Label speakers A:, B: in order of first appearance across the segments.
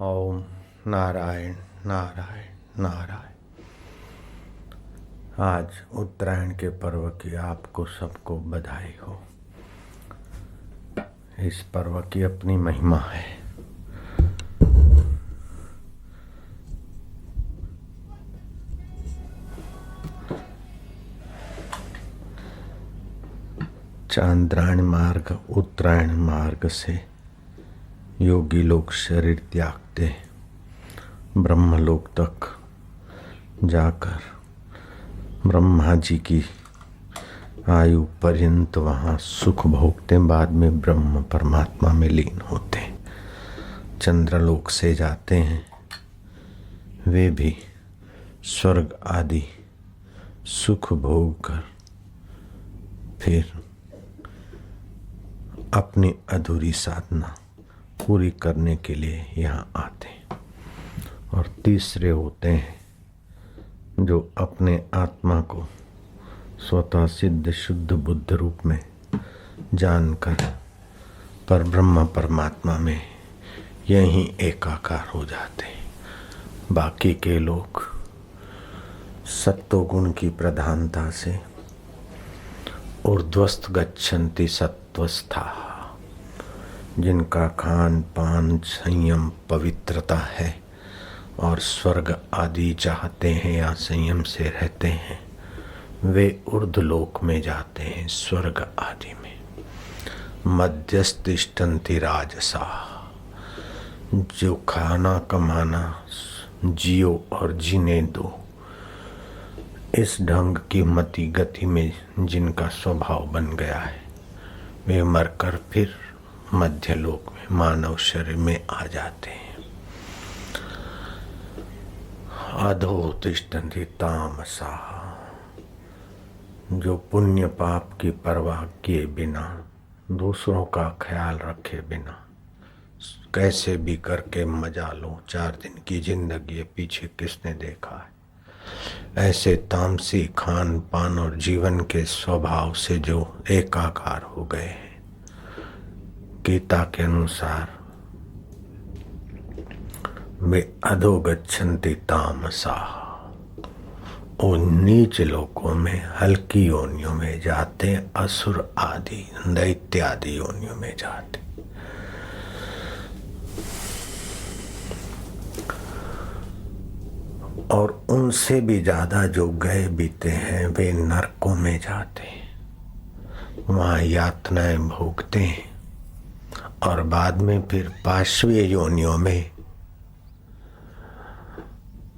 A: ओम नारायण नारायण नारायण। आज उत्तरायण के पर्व की आपको सबको बधाई हो। इस पर्व की अपनी महिमा है। चांद्रायण मार्ग उत्तरायण मार्ग से योगी लोग शरीर त्यागते ब्रह्मलोक तक जाकर ब्रह्मा जी की आयु पर्यंत वहाँ सुख भोगते, बाद में ब्रह्म परमात्मा में लीन होते। चंद्रलोक से जाते हैं, वे भी स्वर्ग आदि सुख भोग कर फिर अपनी अधूरी साधना पूरी करने के लिए यहाँ आते। और तीसरे होते हैं जो अपने आत्मा को स्वतः सिद्ध शुद्ध बुद्ध रूप में जानकर पर ब्रह्म परमात्मा में यहीं एकाकार हो जाते। बाकी के लोग सत्वगुण की प्रधानता से ऊर्ध्वस्थ गच्छन्ति सत्वस्था, जिनका खान पान संयम पवित्रता है और स्वर्ग आदि चाहते हैं या संयम से रहते हैं, वे ऊर्ध्वलोक में जाते हैं, स्वर्ग आदि में। मध्यस्तिष्ठन्ति राजसा, जो खाना कमाना जियो और जीने दो, इस ढंग की मति गति में जिनका स्वभाव बन गया है, वे मरकर फिर मध्यलोक में मानव शरीर में आ जाते हैं। अधो तिष्ठन्ति तामसा, जो पुण्य पाप की परवाह किए बिना, दूसरों का ख्याल रखे बिना कैसे भी करके मजा लो, 4 दिन की जिंदगी है, पीछे किसने देखा है। ऐसे तामसी खान पान और जीवन के स्वभाव से जो एकाकार हो गए हैं, गीता के अनुसार वे अधो गच्छन्ति तामसा, उन नीच लोकों में हल्की योनियों में जाते, असुर आदि दैत्य आदि योनियों में जाते। और उनसे भी ज्यादा जो गए बीते हैं, वे नरकों में जाते, वहां यातनाएं भोगते हैं और बाद में फिर पार्श्वीय योनियों में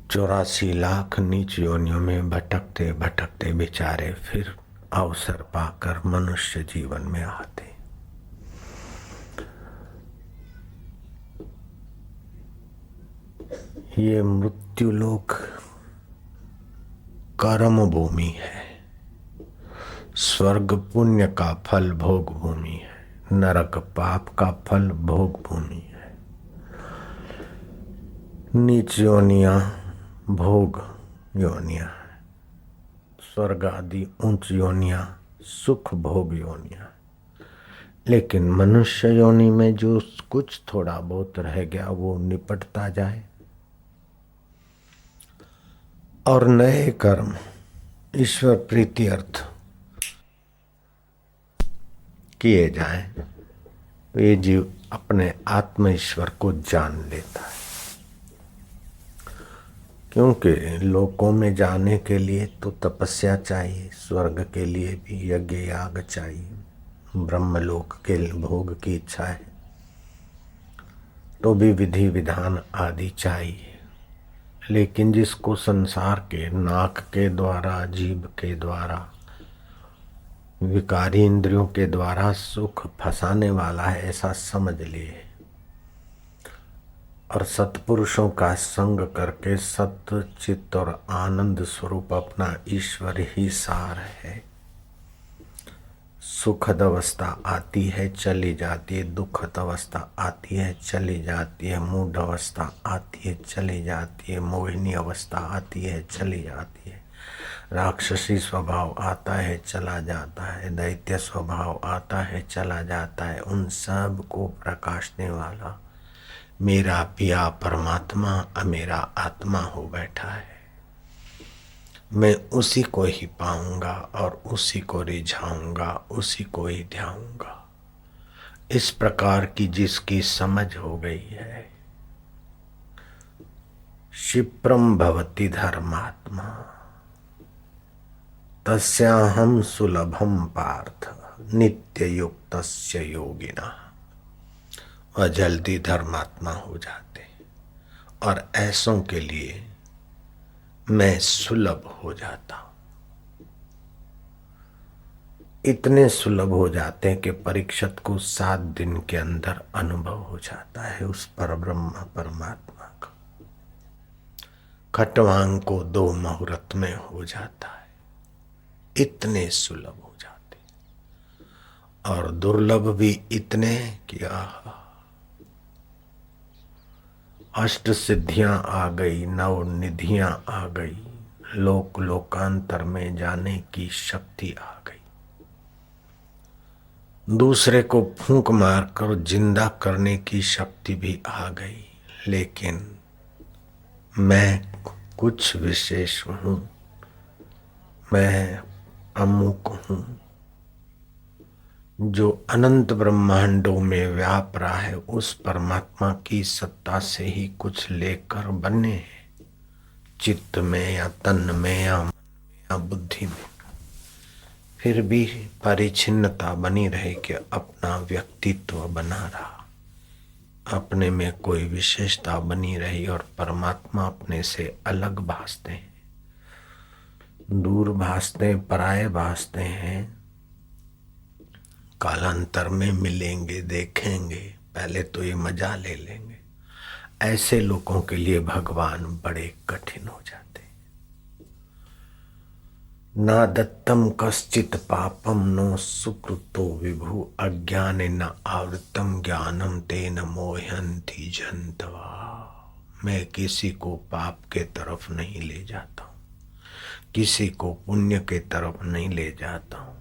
A: 84 लाख नीच योनियों में भटकते भटकते बेचारे फिर अवसर पाकर मनुष्य जीवन में आते। ये मृत्युलोक कर्म भूमि है, स्वर्ग पुण्य का फल भोग भूमि है, नरक पाप का फल भोग भूमि है। नीच योनियां भोग योनियां, स्वर्ग आदि उच्च योनियां सुख भोग योनियां। लेकिन मनुष्य योनि में जो कुछ थोड़ा बहुत रह गया, वो निपटता जाए और नए कर्म ईश्वर प्रीति अर्थ किए जाएं, तो ये जीव अपने आत्म ईश्वर को जान लेता है। क्योंकि लोकों में जाने के लिए तो तपस्या चाहिए, स्वर्ग के लिए भी यज्ञ याग चाहिए, ब्रह्मलोक के भोग की इच्छा है तो भी विधि विधान आदि चाहिए। लेकिन जिसको संसार के नाक के द्वारा, जीभ के द्वारा, विकारी इंद्रियों के द्वारा सुख फंसाने वाला है, ऐसा समझ लिए और सत्पुरुषों का संग करके सत्य चित्त और आनंद स्वरूप अपना ईश्वर ही सार है। सुखद अवस्था आती है चली जाती है, दुखद अवस्था आती है चली जाती है, मूढ़ अवस्था आती है चली जाती है, मोहिनी अवस्था आती है चली जाती है, राक्षसी स्वभाव आता है चला जाता है, दैत्य स्वभाव आता है चला जाता है। उन सब को प्रकाशने वाला मेरा पिया परमात्मा मेरा आत्मा हो बैठा है, मैं उसी को ही पाऊंगा और उसी को रिझाऊंगा, उसी को ही ध्याऊंगा। इस प्रकार की जिसकी समझ हो गई है, क्षिप्रम भवति धर्मात्मा तस्याहम सुलभम पार्थ नित्य युक्तस्य योगिना। वह जल्दी धर्मात्मा हो जाते और ऐसों के लिए मैं सुलभ हो जाता हूं। इतने सुलभ हो जाते हैं कि परीक्षित को 7 दिन के अंदर अनुभव हो जाता है उस परब्रह्म परमात्मा का। खटवांग को 2 मुहूर्त में हो जाता है। इतने सुलभ हो जाते और दुर्लभ भी इतने कि अष्ट सिद्धियां आ गई, 9 निधियां आ गई, लोक लोकांतर में जाने की शक्ति आ गई, दूसरे को फूंक मारकर जिंदा करने की शक्ति भी आ गई। लेकिन मैं कुछ विशेष हूं, मैं अमुक हूं जो अनंत ब्रह्मांडों में व्याप रहा है। उस परमात्मा की सत्ता से ही कुछ लेकर बने हैं, चित्त में या तन में या मन में या बुद्धि में। फिर भी परिच्छिन्नता बनी रहे कि अपना व्यक्तित्व बना रहा, अपने में कोई विशेषता बनी रही और परमात्मा अपने से अलग भासते हैं, दूर भासते हैं, पराये भासते हैं। कालांतर में मिलेंगे, देखेंगे, पहले तो ये मजा ले लेंगे। ऐसे लोगों के लिए भगवान बड़े कठिन हो जाते। ना दत्तम कश्चित पापम नो सुकृतो विभु अज्ञाने न आवृतम ज्ञानम तेन मोहन्ति जंतवा। मैं किसी को पाप के तरफ नहीं ले जाता हूँ, किसी को पुण्य के तरफ नहीं ले जाता हूँ।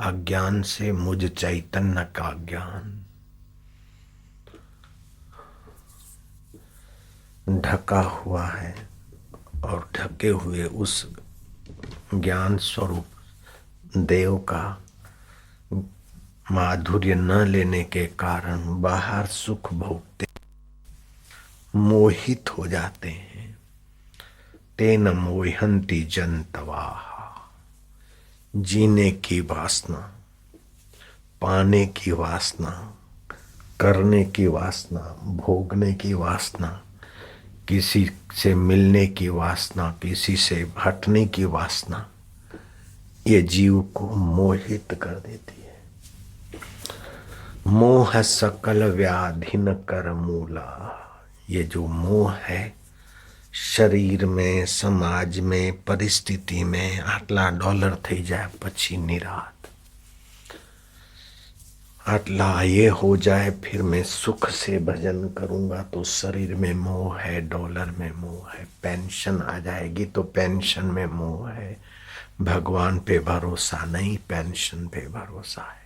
A: अज्ञान से मुझ चैतन्य का ज्ञान ढका हुआ है और ढके हुए उस ज्ञान स्वरूप देव का माधुर्य न लेने के कारण बाहर सुख भोगते मोहित हो जाते हैं। तेन मोहन्ति जंतवा। जीने की वासना, पाने की वासना, करने की वासना, भोगने की वासना, किसी से मिलने की वासना, किसी से हटने की वासना, ये जीव को मोहित कर देती है। मोह सकल व्याधिन कर मूला। ये जो मोह है शरीर में, समाज में, परिस्थिति में आटला डॉलर થઈ જાય પછી निरात, आटला ये हो जाए फिर मैं सुख से भजन करूंगा तो शरीर में मोह है, डॉलर में मोह है, पेंशन आ जाएगी तो पेंशन में मोह है, भगवान पे भरोसा नहीं, पेंशन पे भरोसा है।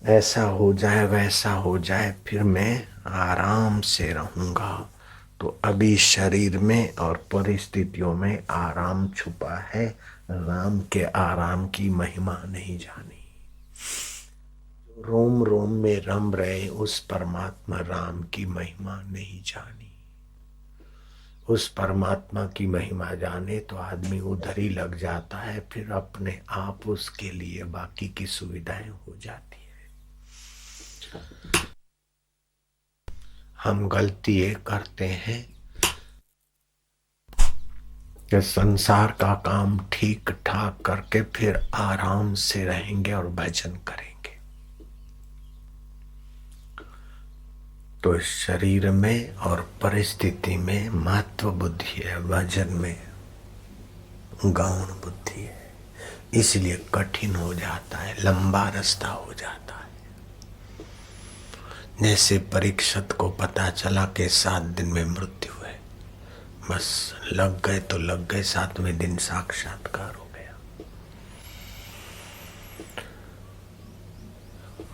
A: ऐसा हो जाए वैसा हो जाए फिर मैं आराम से रहूंगा। तो अभी शरीर में और परिस्थितियों में आराम छुपा है, राम के आराम की महिमा नहीं जानी। रोम रोम में रम रहे उस परमात्मा राम की महिमा नहीं जानी। उस परमात्मा की महिमा जाने तो आदमी उधर ही लग जाता है, फिर अपने आप उसके लिए बाकी की सुविधाएं हो जाती है। हम गलती ये करते हैं कि संसार का काम ठीक ठाक करके फिर आराम से रहेंगे और भजन करेंगे। तो शरीर में और परिस्थिति में महत्व बुद्धि है, भजन में गौण बुद्धि है, इसलिए कठिन हो जाता है, लंबा रास्ता हो जाता है। जैसे परीक्षित को पता चला कि 7 दिन में मृत्यु है, बस लग गए तो लग गए, 7वें दिन साक्षात्कार हो गया।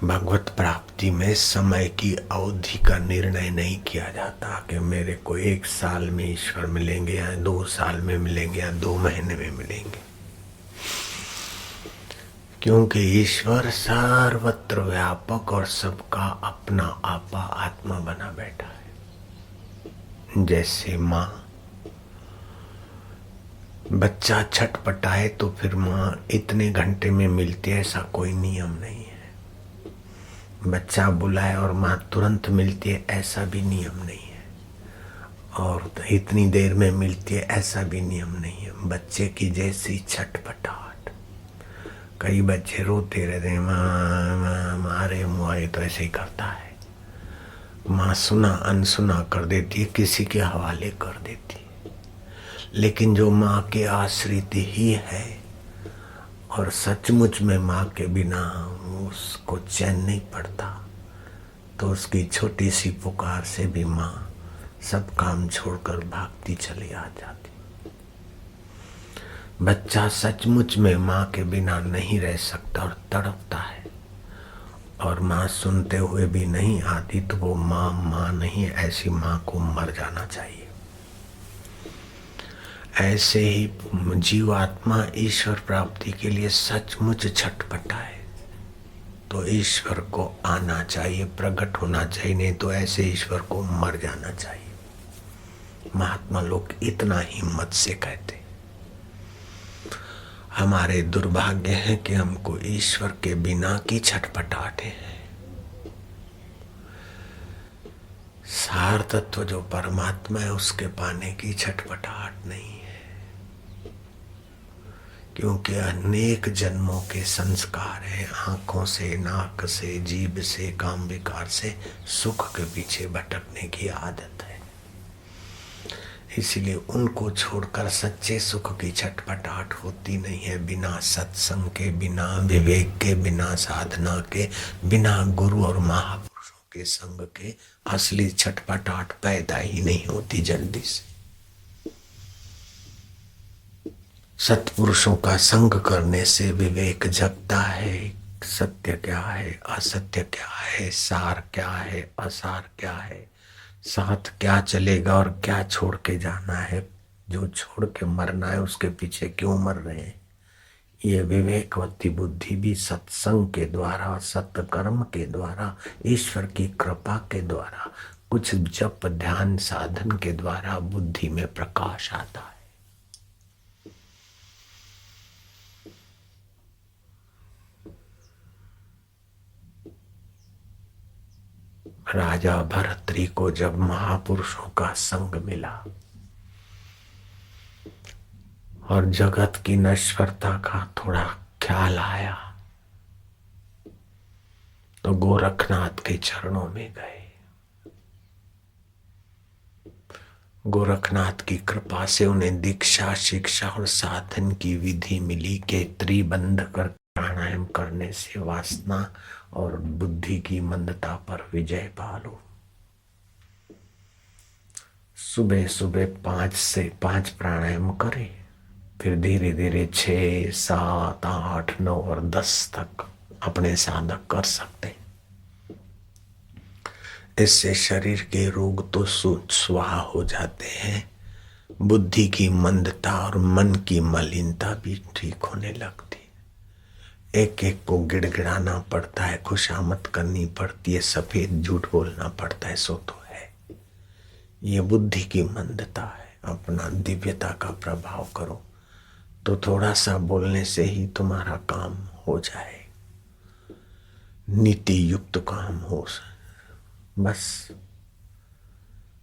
A: भगवत प्राप्ति में समय की अवधि का निर्णय नहीं किया जाता कि मेरे को 1 साल में ईश्वर मिलेंगे या 2 साल में मिलेंगे या 2 महीने में मिलेंगे, क्योंकि ईश्वर सर्वत्र व्यापक और सबका अपना आपा आत्मा बना बैठा है। जैसे माँ बच्चा छटपटाए तो फिर माँ इतने घंटे में मिलती है, ऐसा कोई नियम नहीं है। बच्चा बुलाए और माँ तुरंत मिलती है, ऐसा भी नियम नहीं है। और इतनी देर में मिलती है, ऐसा भी नियम नहीं है। बच्चे की जैसी छटपटाहट, कई बच्चे रोते रहते हैं, माँ माँ मारे मुआरे, तो ऐसे ही करता है। माँ सुना अनसुना कर देती है, किसी के हवाले कर देती है। लेकिन जो माँ के आश्रित ही है और सचमुच में माँ के बिना उसको चैन नहीं पड़ता, तो उसकी छोटी सी पुकार से भी माँ सब काम छोड़कर भागती चली आ जाती। बच्चा सचमुच में माँ के बिना नहीं रह सकता और तड़पता है, और माँ सुनते हुए भी नहीं आती, तो वो माँ माँ नहीं है। ऐसी माँ को मर जाना चाहिए। ऐसे ही जीवात्मा ईश्वर प्राप्ति के लिए सचमुच छटपटाए तो ईश्वर को आना चाहिए, प्रकट होना चाहिए, नहीं तो ऐसे ईश्वर को मर जाना चाहिए। महात्मा लोग इतना हिम्मत से कहते। हमारे दुर्भाग्य है कि हमको ईश्वर के बिना की छटपटाहट है। सार तत्व जो परमात्मा है उसके पाने की छटपटाहट नहीं है, क्योंकि अनेक जन्मों के संस्कार है। आंखों से, नाक से, जीभ से, काम विकार से सुख के पीछे भटकने की आदत है। इसीलिए उनको छोड़कर सच्चे सुख की छटपटाहट होती नहीं है। बिना सत्संग के, बिना विवेक के, बिना साधना के, बिना गुरु और महापुरुषों के संग के असली छटपटाहट पैदा ही नहीं होती जल्दी से। सत्पुरुषों का संग करने से विवेक जगता है। सत्य क्या है, असत्य क्या है, सार क्या है, असार क्या है, साथ क्या चलेगा और क्या छोड़ के जाना है। जो छोड़ के मरना है उसके पीछे क्यों मर रहे हैं। ये विवेकवती बुद्धि भी सत्संग के द्वारा, सत्कर्म के द्वारा, ईश्वर की कृपा के द्वारा, कुछ जप ध्यान साधन के द्वारा बुद्धि में प्रकाश आता है। राजा भरतरी को जब महापुरुषों का संग मिला और जगत की नश्वरता का थोड़ा ख्याल आया, तो गोरखनाथ के चरणों में गए। गोरखनाथ की कृपा से उन्हें दीक्षा, शिक्षा और साधन की विधि मिली कि त्रिबंध कर प्राणायाम करने से वासना और बुद्धि की मंदता पर विजय पालो। सुबह सुबह 5 से 5 प्राणायाम करें, फिर धीरे धीरे 6, 7, 8, 9 और 10 तक अपने साधक कर सकते। इससे शरीर के रोग तो स्वाहा हो जाते हैं, बुद्धि की मंदता और मन की मलिनता भी ठीक होने लगती है। एक एक को गिड़गिड़ाना पड़ता है, खुशामद करनी पड़ती है, सफेद झूठ बोलना पड़ता है, सो तो है। ये बुद्धि की मंदता है। अपना दिव्यता का प्रभाव करो तो थोड़ा सा बोलने से ही तुम्हारा काम हो जाए, नीति युक्त काम हो। बस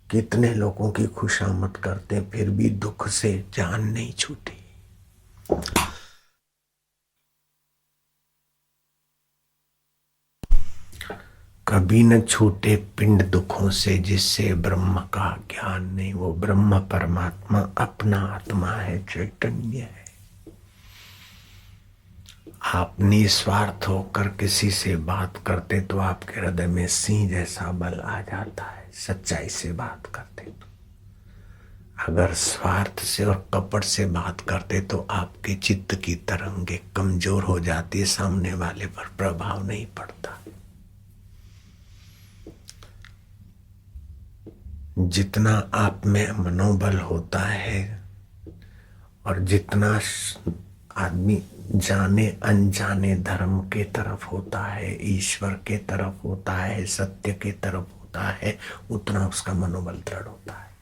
A: कितने लोगों की खुशामद करते फिर भी दुख से जान नहीं छूटी। कभी न छूटे पिंड दुखों से, जिससे ब्रह्म का ज्ञान नहीं। वो ब्रह्म परमात्मा अपना आत्मा है, चैतन्य है। आप निस्वार्थ होकर किसी से बात करते तो आपके हृदय में सिंह जैसा बल आ जाता है, सच्चाई से बात करते तो। अगर स्वार्थ से और कपट से बात करते तो आपके चित्त की तरंगे कमजोर हो जाती है, सामने वाले पर प्रभाव नहीं पड़ता। जितना आप में मनोबल होता है और जितना आदमी जाने अनजाने धर्म के तरफ होता है, ईश्वर के तरफ होता है, सत्य के तरफ होता है, उतना उसका मनोबल दृढ़ होता है।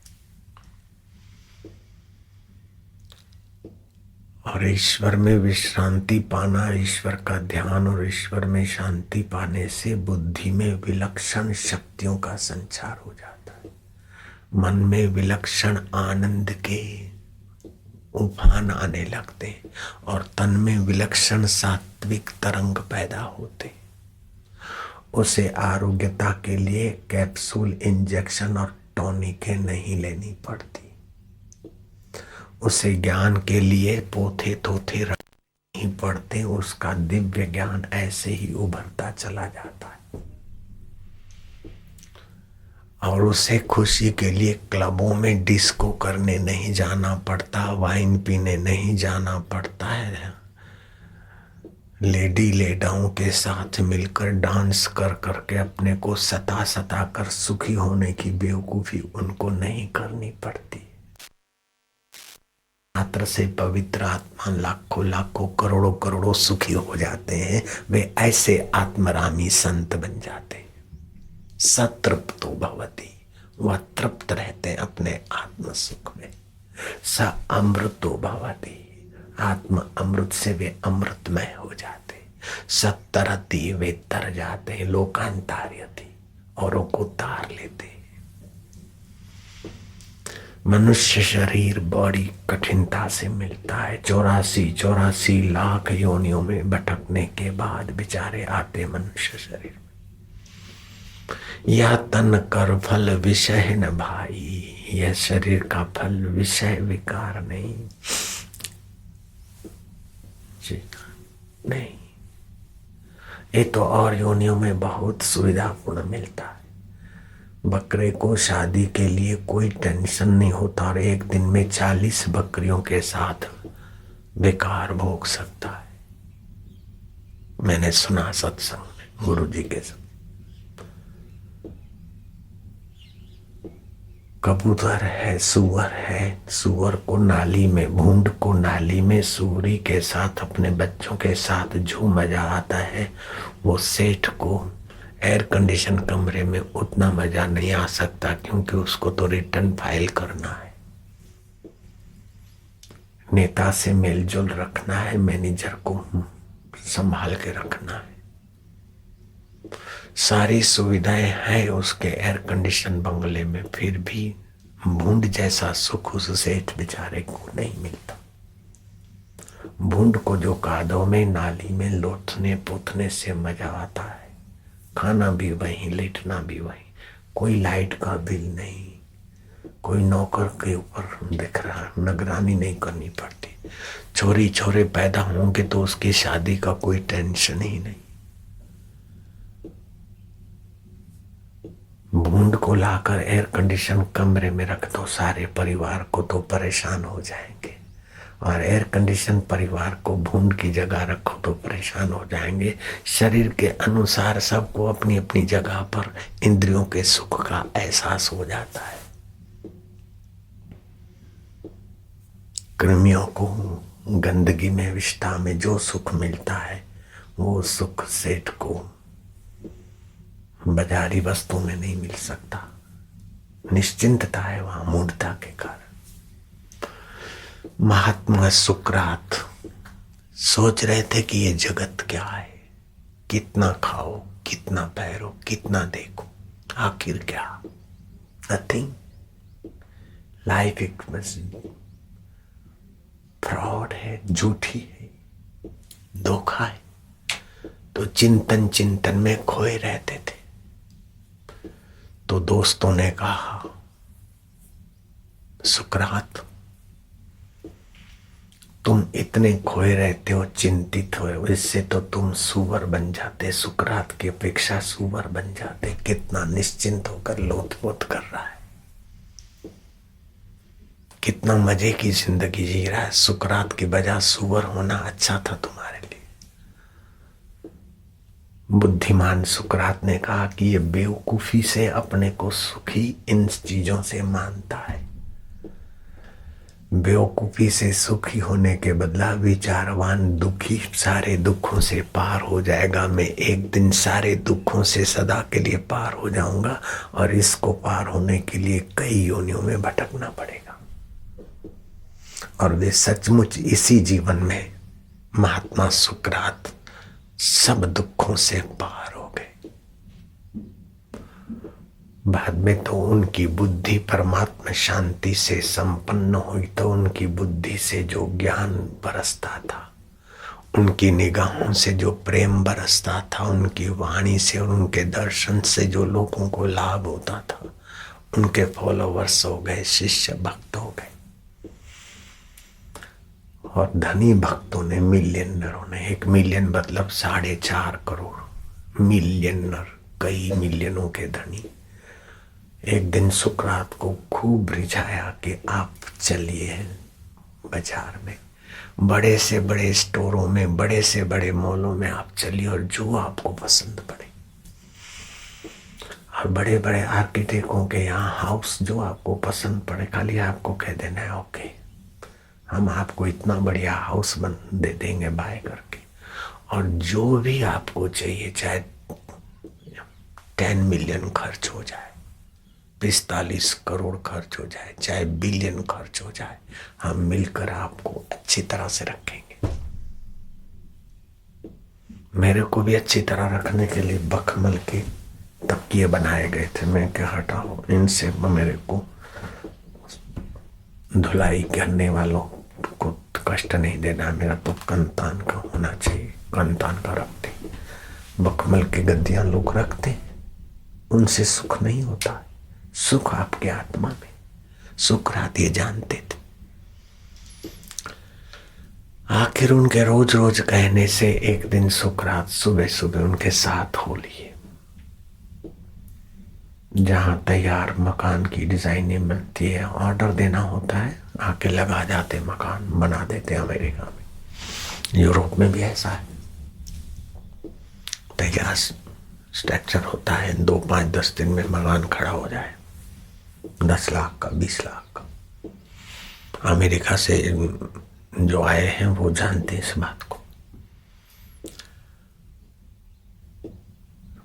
A: और ईश्वर में विश्रांति पाना, ईश्वर का ध्यान और ईश्वर में शांति पाने से बुद्धि में विलक्षण शक्तियों का संचार हो जाता है। मन में विलक्षण आनंद के उफान आने लगते हैं और तन में विलक्षण सात्विक तरंग पैदा होते। उसे आरोग्यता के लिए कैप्सूल, इंजेक्शन और टॉनिकें नहीं लेनी पड़ती। उसे ज्ञान के लिए पोथे थोथे नहीं पड़ते। उसका दिव्य ज्ञान ऐसे ही उभरता चला जाता है। और उसे खुशी के लिए क्लबों में डिस्को करने नहीं जाना पड़ता, वाइन पीने नहीं जाना पड़ता है। लेडी लेडाओं के साथ मिलकर डांस कर करके अपने को सता सता कर सुखी होने की बेवकूफी उनको नहीं करनी पड़ती। मात्र से पवित्र आत्मा लाखों लाखों करोड़ों करोड़ों सुखी हो जाते हैं। वे ऐसे आत्मरामी संत बन जाते हैं। सतृप्तो भवति, वह तृप्त रहते हैं अपने आत्म सुख में। स अमृतो भवति, आत्म अमृत से वे अमृतमय हो जाते। सतरति, वे तर जाते। लोकांतार्यति, औरों को तार लेते। मनुष्य शरीर बड़ी कठिनता से मिलता है। 84 लाख योनियों में भटकने के बाद बेचारे आते मनुष्य शरीर। यह तन कर फल विषय न भाई, यह शरीर का फल विषय विकार नहीं। जी नहीं, ये तो और योनियों में बहुत सुविधापूर्ण मिलता है। बकरे को शादी के लिए कोई टेंशन नहीं होता और एक दिन में 40 बकरियों के साथ बेकार भोग सकता है। मैंने सुना सत्संग में गुरु जी के साथ। कबूतर है, सुअर है, सुअर को नाली में, भूंड को नाली में सूरी के साथ अपने बच्चों के साथ जो मजा आता है वो सेठ को एयर कंडीशन कमरे में उतना मजा नहीं आ सकता, क्योंकि उसको तो रिटर्न फाइल करना है, नेता से मेलजोल रखना है, मैनेजर को संभाल के रखना है। सारी सुविधाएं हैं उसके एयर कंडीशन बंगले में, फिर भी भूंड जैसा सुख उस सेठ बेचारे को नहीं मिलता। भूंड को जो कादों में नाली में लोटने पोतने से मजा आता है, खाना भी वहीं, लेटना भी वहीं, कोई लाइट का बिल नहीं, कोई नौकर के ऊपर दिख रहा, निगरानी नहीं करनी पड़ती। छोरी छोरे पैदा होंगे तो उसकी शादी का कोई टेंशन ही नहीं। भूंड को लाकर एयर कंडीशन कमरे में रख दो, सारे परिवार को तो परेशान हो जाएंगे, और एयर कंडीशन परिवार को भूंड की जगह रखो तो परेशान हो जाएंगे। शरीर के अनुसार सबको अपनी अपनी जगह पर इंद्रियों के सुख का एहसास हो जाता है। कृमियों को गंदगी में, विष्ठा में जो सुख मिलता है वो सुख सेठ को बाजारी वस्तु में नहीं मिल सकता। निश्चिंतता है वहां मूढ़ता के कारण। महात्मा सुकरात सोच रहे थे कि ये जगत क्या है, कितना खाओ, कितना पैरो, कितना देखो, आखिर क्या? नथिंग। लाइफ एक फ्रॉड है, झूठी है, धोखा है। तो चिंतन में खोए रहते थे। तो दोस्तों ने कहा, सुकरात तुम इतने खोए रहते हो, चिंतित हो, इससे तो तुम सुअर बन जाते, सुकरात की अपेक्षा सुअर बन जाते। कितना निश्चिंत होकर लोथपोथ कर रहा है, कितना मजे की जिंदगी जी रहा है। सुकरात की बजाय सुअर होना अच्छा था तुम्हारे लिए। बुद्धिमान सुकरात ने कहा कि ये बेवकूफी से अपने को सुखी इन चीजों से मानता है। बेवकूफी से सुखी होने के बदला विचारवान दुखी सारे दुखों से पार हो जाएगा। मैं एक दिन सारे दुखों से सदा के लिए पार हो जाऊंगा और इसको पार होने के लिए कई योनियों में भटकना पड़ेगा। और वे सचमुच इसी जीवन में महात्मा सुकरात सब दुखों से पार हो गए। बाद में तो उनकी बुद्धि परमात्मा शांति से संपन्न हुई, तो उनकी बुद्धि से जो ज्ञान बरसता था, उनकी निगाहों से जो प्रेम बरसता था, उनकी वाणी से और उनके दर्शन से जो लोगों को लाभ होता था, उनके फॉलोवर्स हो गए, शिष्य भक्त हो गए। और धनी भक्तों ने, मिलियनरों ने, 1 मिलियन मतलब 4.5 करोड़ मिलियनर, कई मिलियनों के धनी एक दिन सुकरात को खूब रिझाया कि आप चलिए बाजार में, बड़े से बड़े स्टोरों में, बड़े से बड़े मॉलों में आप चलिए और जो आपको पसंद पड़े, और बड़े बड़े आर्किटेक्टों के यहाँ हाउस जो आपको पसंद पड़े, खाली आपको कह देना है ओके, हम आपको इतना बढ़िया हाउस बन दे देंगे बाय करके। और जो भी आपको चाहिए, चाहे 10 मिलियन खर्च हो जाए, 45 करोड़ खर्च हो जाए, चाहे बिलियन खर्च हो जाए, हम मिलकर आपको अच्छी तरह से रखेंगे। मेरे को भी अच्छी तरह रखने के लिए बखमल के तकिए बनाए गए थे। मैं क्या हटाओ इनसे, मेरे को धुलाई करने वालों को कष्ट नहीं देना, मेरा तो कंतान का होना चाहिए। कंतान का रखते, बखमल के गद्दियां लोग रखते, उनसे सुख नहीं होता है, सुख आपके आत्मा में। सुकरात ये जानते थे। आखिर उनके रोज रोज कहने से एक दिन सुकरात सुबह सुबह उनके साथ हो लिए। जहां तैयार मकान की डिजाइनें मिलती है, ऑर्डर देना होता है, आके लगा जाते, मकान बना देते। अमेरिका में, यूरोप में भी ऐसा है, तैयार स्ट्रक्चर होता है, 2, 5, 10 दिन में मकान खड़ा हो जाए, 10 लाख का, 20 लाख का। अमेरिका से जो आए हैं वो जानते हैं इस बात को।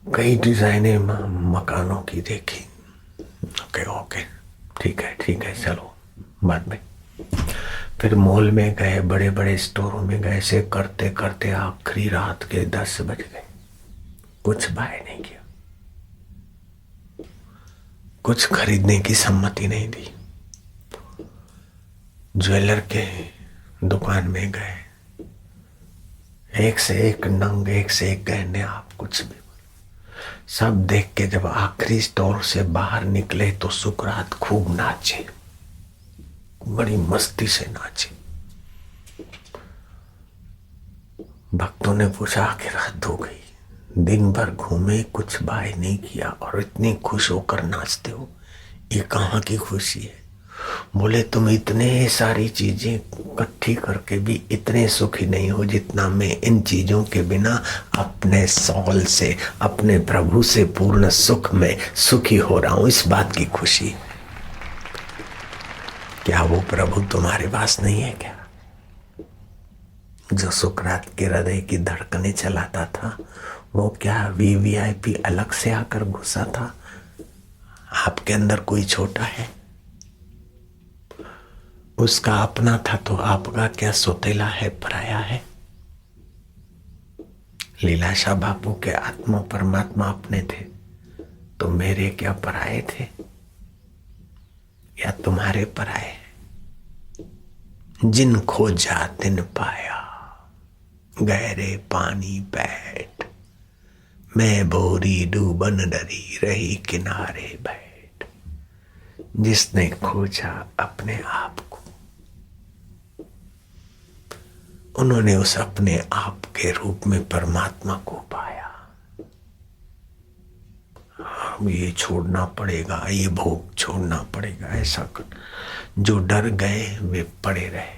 A: कई डिजाइनें मकानों की देखी, ओके ठीक है चलो बाद में। फिर मॉल में गए, बड़े बड़े स्टोरों में गए, से करते करते आखिरी रात के 10 बज गए। कुछ बाय नहीं किया, कुछ खरीदने की सम्मति नहीं दी। ज्वेलर के दुकान में गए, एक से एक नंग, एक से एक गहने, आप कुछ भी सब देख के जब आखिरी स्टोर से बाहर निकले तो सुकरात खूब नाचे, बड़ी मस्ती से नाचे। भक्तों ने पूछा कि रात हो गई, दिन भर घूमे, कुछ बाय नहीं किया और इतनी खुश होकर नाचते हो, ये कहाँ की खुशी है? बोले तुम इतने सारी चीजें इकट्ठी करके भी इतने सुखी नहीं हो जितना मैं इन चीजों के बिना अपने सौल से, अपने प्रभु से पूर्ण सुख में सुखी हो रहा हूं। इस बात की खुशी। क्या वो प्रभु तुम्हारे पास नहीं है क्या? जो सुकरात के हृदय की धड़कने चलाता था, वो क्या वीवीआईपी अलग से आकर घुसा था? आपके अंदर कोई छोटा है? उसका अपना था तो आपका क्या सोतेला है, पराया है? लीलाशाह बापू के आत्मा परमात्मा अपने थे तो मेरे क्या पराये थे या तुम्हारे पराये? जिन खोजा तिन पाया, गहरे पानी बैठ, मैं भोरी डूबन डरी रही किनारे बैठ। जिसने खोजा अपने आप को, उन्होंने उस अपने आप के रूप में परमात्मा को पाया। ये छोड़ना पड़ेगा, ये भोग छोड़ना पड़ेगा, ऐसा कर। जो डर गए वे पड़े रहे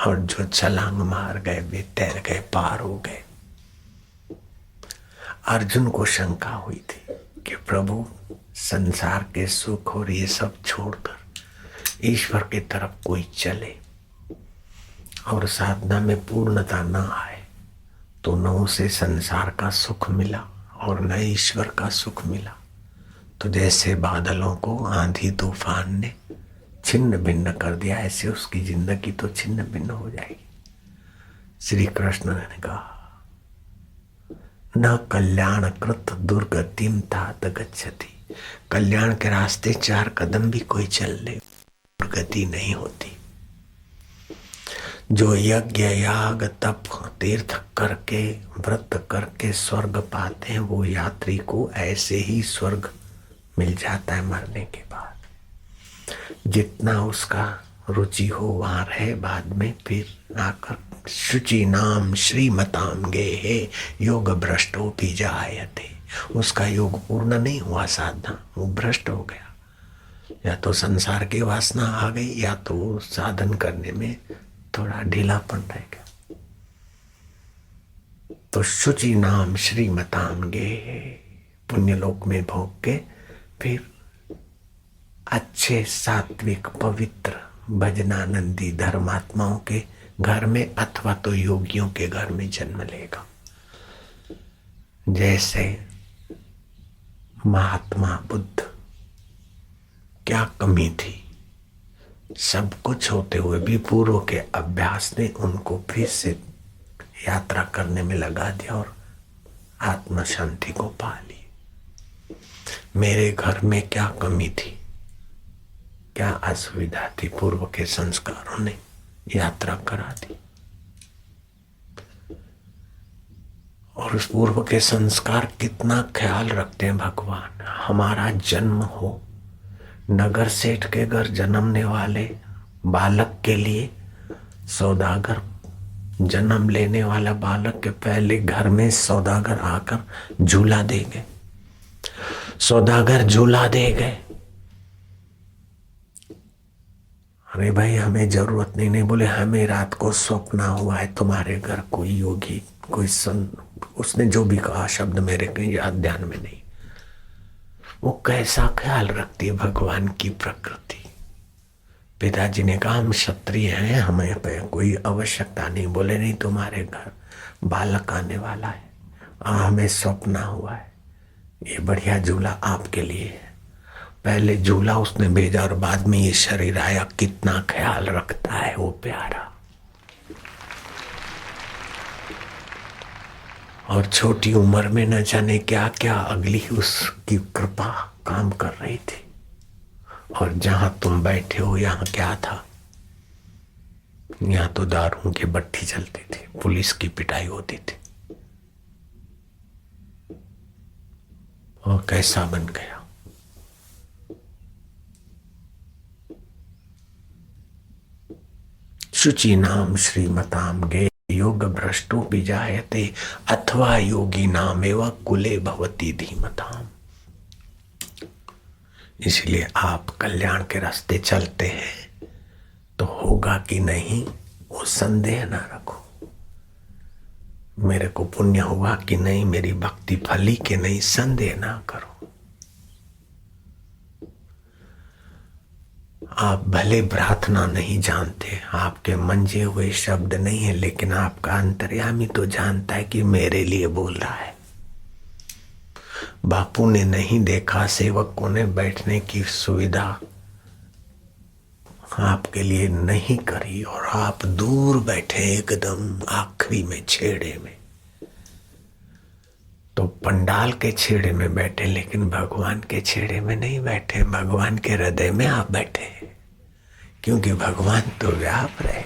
A: और जो छलांग मार गए वे तैर गए, पार हो गए। अर्जुन को शंका हुई थी कि प्रभु संसार के सुख और ये सब छोड़कर ईश्वर की तरफ कोई चले और साधना में पूर्णता न आए तो न उसे संसार का सुख मिला और न ईश्वर का सुख मिला। तो जैसे बादलों को आंधी तूफान ने छिन्न भिन्न कर दिया, ऐसे उसकी जिंदगी तो छिन्न भिन्न हो जाएगी। श्री कृष्ण ने कहा न कल्याण कृत दुर्गतिम तात गच्छति। कल्याण के रास्ते 4 कदम भी कोई चल ले दुर्गति नहीं होती। जो यज्ञ याग तप तीर्थ करके व्रत करके स्वर्ग पाते हैं वो यात्री को ऐसे ही स्वर्ग मिल जाता है मरने के बाद। जितना उसका रुचि हो वहां रहे, बाद में फिर आकर शुचि नाम श्रीमताम गेहे योग भ्रष्टो भी जायते। उसका योग पूर्ण नहीं हुआ, साधना वो भ्रष्ट हो गया। या तो संसार की वासना आ गई या तो साधन करने में थोड़ा ढीलापन रह गया। तो शुचि नाम श्रीमताम गेहे पुण्यलोक में भोग के फिर अच्छे सात्विक पवित्र भजनानंदी धर्मात्माओं के घर में अथवा तो योगियों के घर में जन्म लेगा। जैसे महात्मा बुद्ध, क्या कमी थी, सब कुछ होते हुए भी पूर्व के अभ्यास ने उनको फिर से यात्रा करने में लगा दिया और आत्म शांति को पा ली। मेरे घर में क्या कमी थी, क्या असुविधा थी, पूर्व के संस्कारों ने यात्रा करा दी। और उस पूर्व के संस्कार कितना ख्याल रखते हैं भगवान। हमारा जन्म हो, नगर सेठ के घर जन्मने वाले बालक के लिए सौदागर, जन्म लेने वाला बालक के पहले घर में सौदागर आकर झूला दे गए। सौदागर झूला दे गए। अरे भाई हमें जरूरत नहीं बोले हमें रात को स्वप्न हुआ है तुम्हारे घर कोई योगी कोई उसने जो भी कहा शब्द मेरे कहीं याद ध्यान में नहीं। वो कैसा ख्याल रखती है भगवान की प्रकृति। पिताजी ने कहा हम क्षत्रिय हैं, हमें पे कोई आवश्यकता नहीं। बोले नहीं तुम्हारे घर बालक आने वाला है, हमें स्वप्न हुआ है, ये बढ़िया झूला आपके लिए है। पहले झूला उसने भेजा और बाद में ये शरीर आया। कितना ख्याल रखता है वो प्यारा। और छोटी उम्र में न जाने क्या क्या अगली उसकी कृपा काम कर रही थी। और जहां तुम बैठे हो यहाँ क्या था, यहाँ तो दारू की भट्टी चलती थी, पुलिस की पिटाई होती थी। और कैसा बन गया। शुचि नाम श्रीमताम गे योग भ्रष्टो विजायते अथवा योगी नाम एवं कुले भवती धीमताम। इसलिए आप कल्याण के रास्ते चलते हैं तो होगा कि नहीं वो संदेह ना रखो। मेरे को पुण्य हुआ कि नहीं, मेरी भक्ति फली कि नहीं, संदेह ना करो। आप भले प्रार्थना नहीं जानते, आपके मंजे हुए शब्द नहीं है, लेकिन आपका अंतर्यामी तो जानता है कि मेरे लिए बोल रहा है। बापू ने नहीं देखा, सेवकों ने बैठने की सुविधा आपके लिए नहीं करी और आप दूर बैठे एकदम आखिरी में छेड़े में। तो पंडाल के छेड़े में बैठे लेकिन भगवान के छेड़े में नहीं बैठे, भगवान के हृदय में आप बैठे। क्योंकि भगवान तो व्याप रहे।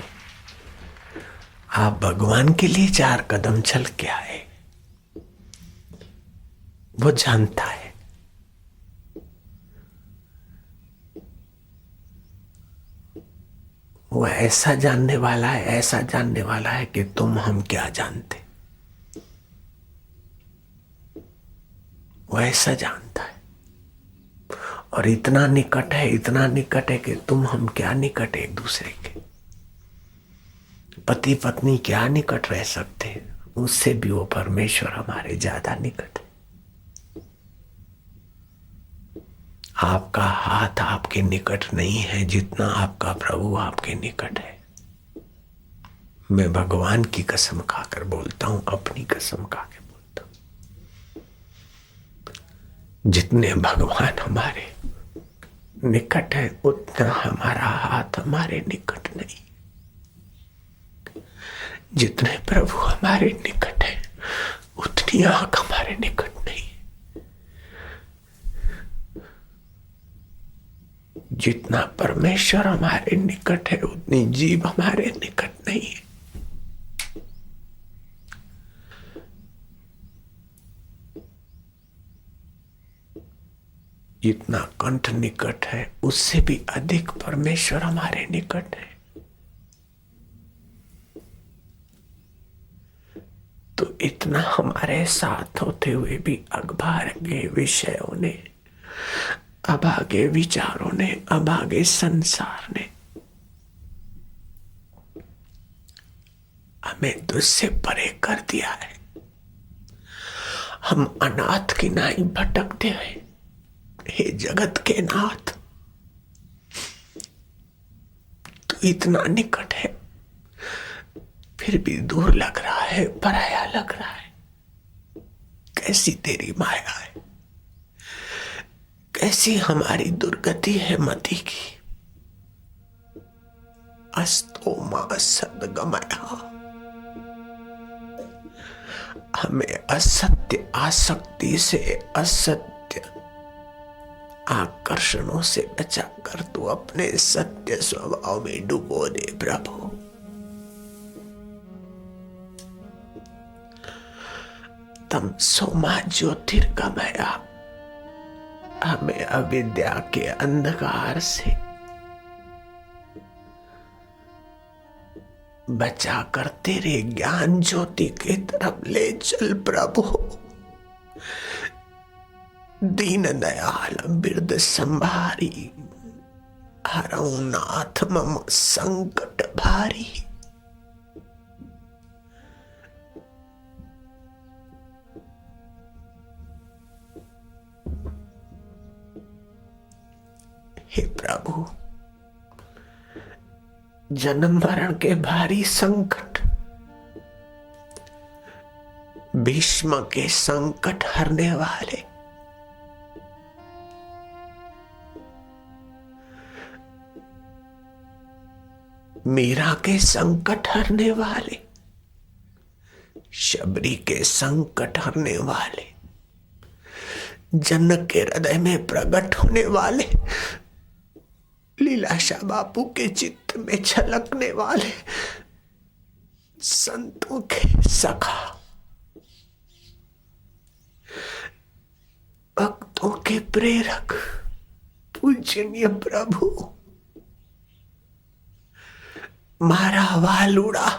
A: आप भगवान के लिए 4 कदम चल के आए, वो जानता है। वो ऐसा जानने वाला है, ऐसा जानने वाला है कि तुम हम क्या जानते। वो ऐसा जानता है और इतना निकट है, इतना निकट है कि तुम हम क्या निकट है एक दूसरे के। पति पत्नी क्या निकट रह सकते हैं,
B: उससे भी वो परमेश्वर हमारे ज्यादा निकट है। आपका हाथ आपके निकट नहीं है जितना आपका प्रभु आपके निकट है। मैं भगवान की कसम खाकर बोलता हूं, अपनी कसम खाकर बोलता हूं, जितने भगवान हमारे निकट है उतना हमारा हाथ हमारे निकट नहीं। जितने प्रभु हमारे निकट है उतनी आंख हमारे निकट नहीं। जितना परमेश्वर हमारे निकट है उतनी जीभ हमारे निकट नहीं है। जितना कंठ निकट है उससे भी अधिक परमेश्वर हमारे निकट है। तो इतना हमारे साथ होते हुए भी अभागे विषयों ने, अभागे विचारों ने, अभागे संसार ने हमें तुझसे परे कर दिया है। हम अनाथ की नाई भटकते हैं। हे जगत के नाथ, तू इतना निकट है फिर भी दूर लग रहा है, पराया लग रहा है। कैसी तेरी माया है, कैसी हमारी दुर्गति है मति की। अस्तो मा सद्गमया, हमें असत्य आसक्ति से, असत्य आकर्षणों से बचा कर तू अपने सत्य स्वभाव में डुबो दे प्रभु। तम सोमा ज्योतिर्गमया, हमें अविद्या के अंधकार से बचा कर तेरे ज्ञान ज्योति की तरफ ले चल प्रभु। दीन दयाल बिरद संभारी, हरऊ नाथ मम संकट भारी। हे प्रभु, जन्म मरण के भारी संकट, भीष्म के संकट हरने वाले, मीरा के संकट हरने वाले, शबरी के संकट हरने वाले, जनक के हृदय में प्रकट होने वाले, लीलाशाह बापू के चित्त में छलकने वाले, संतों के सखा, भक्तों के प्रेरक पूजनीय प्रभु, मारा वालुड़ा,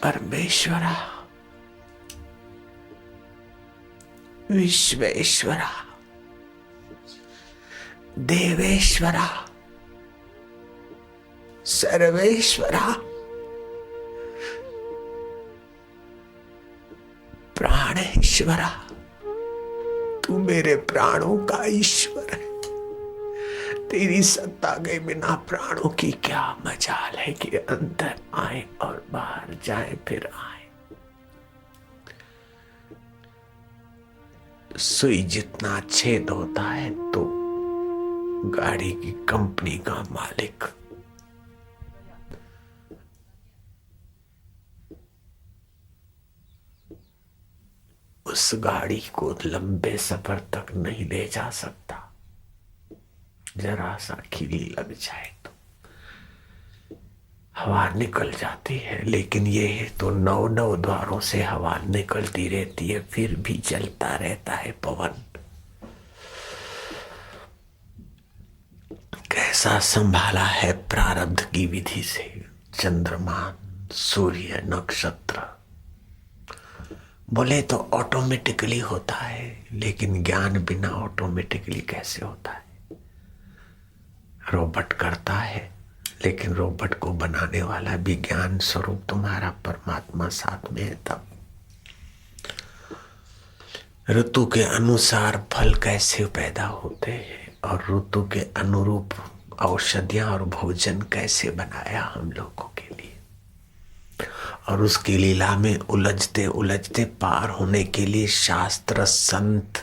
B: परमेश्वरा, विश्वेश्वरा, देवेश्वरा, सर्वेश्वरा, प्राणेश्वरा, तू मेरे प्राणों का ईश्वर है। तेरी सत्ता के बिना प्राणों की क्या मजाल है कि अंदर आए और बाहर जाए फिर आए। सुई जितना छेद होता है तो गाड़ी की कंपनी का मालिक उस गाड़ी को लंबे सफर तक नहीं ले जा सकता। जरा सा खिली लग जाए तो हवा निकल जाती है, लेकिन ये तो 9 द्वारों से हवा निकलती रहती है, फिर भी चलता रहता है पवन। कैसा संभाला है प्रारब्ध की विधि से चंद्रमा, सूर्य, नक्षत्र। बोले तो ऑटोमेटिकली होता है, लेकिन ज्ञान बिना ऑटोमेटिकली कैसे होता है? रोबोट करता है, लेकिन रोबोट को बनाने वाला विज्ञान स्वरूप तुम्हारा परमात्मा साथ में है। तब ऋतु के अनुसार फल कैसे पैदा होते हैं और ऋतु के अनुरूप औषधियां और भोजन कैसे बनाया हम लोगों के लिए, और उसकी लीला में उलझते उलझते पार होने के लिए शास्त्र, संत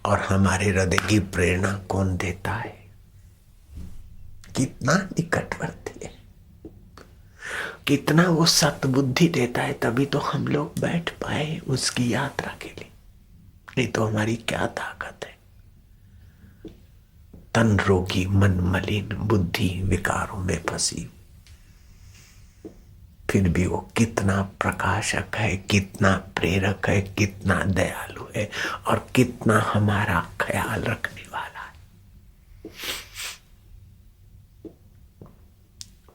B: और हमारे हृदय की प्रेरणा कौन देता है। कितना निकटवर्ती है, कितना वो सतबुद्धि देता है, तभी तो हम लोग बैठ पाए उसकी यात्रा के लिए। नहीं तो हमारी क्या ताकत है। तन रोगी, मन मलिन, बुद्धि विकारों में फंसी, फिर भी वो कितना प्रकाशक है, कितना प्रेरक है, कितना दयालु है और कितना हमारा ख्याल रखने वाला है।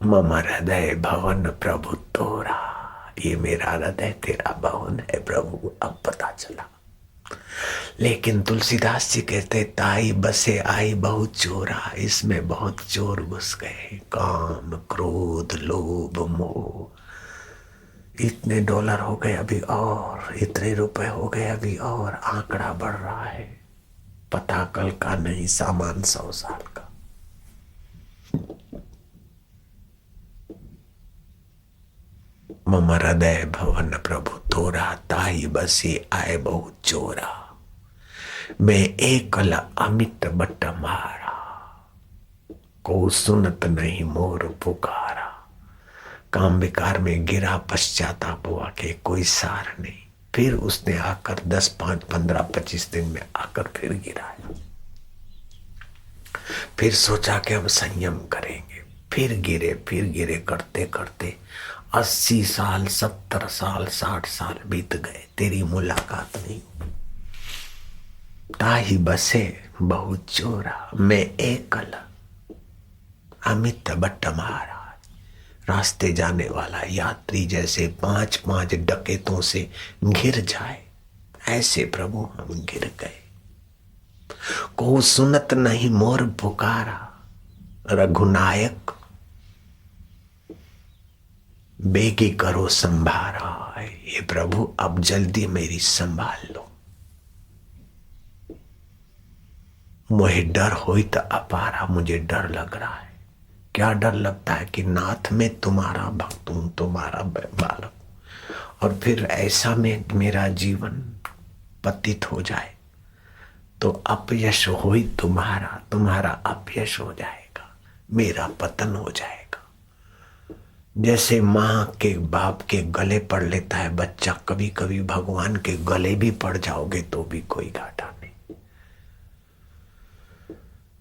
B: मम हृदय भवन प्रभु तोरा, ये मेरा हृदय तेरा भवन है प्रभु। अब पता चला। लेकिन तुलसीदास जी कहते ताई बसे आई बहुत चोरा, इसमें बहुत चोर घुस गए। काम, क्रोध, लोभ, मोह। इतने डॉलर हो गए अभी और, इतने रुपए हो गए अभी और, आंकड़ा बढ़ रहा है। पता कल का नहीं, सामान 100 साल का। मम हृदय भवन प्रभु तोरा, ताई बसी आए बहुत चोरा। मैं एकल अमित बट मारा, को सुनत नहीं मोर पुकारा। काम विकार में गिरा, पश्चाताप हुआ कि कोई सार नहीं। फिर उसने आकर 10, 5, 15, 25 दिन में आकर फिर गिराया। फिर सोचा कि हम संयम करेंगे, फिर गिरे करते करते 80 साल, 70 साल, 60 साल बीत गए, तेरी मुलाकात नहीं। ताही बसे बहुत चोरा, मैं एकल अमित बट मारा। रास्ते जाने वाला यात्री जैसे 5-5 डकैतों से घिर जाए, ऐसे प्रभु हम गिर गए। को सुनत नहीं मोर पुकारा, रघुनायक बेगी करो संभारा। ये प्रभु अब जल्दी मेरी संभाल लो। मुझे डर होई तो अपारा, मुझे डर लग रहा है। क्या डर लगता है कि नाथ में तुम्हारा भक्त हूं, तुम्हारा बालक, और फिर ऐसा में मेरा जीवन पतित हो जाए तो अपयश होई तुम्हारा, तुम्हारा अपयश हो जाएगा, मेरा पतन हो जाएगा। जैसे माँ के बाप के गले पड़ लेता है बच्चा, कभी कभी भगवान के गले भी पड़ जाओगे तो भी कोई घाटा नहीं।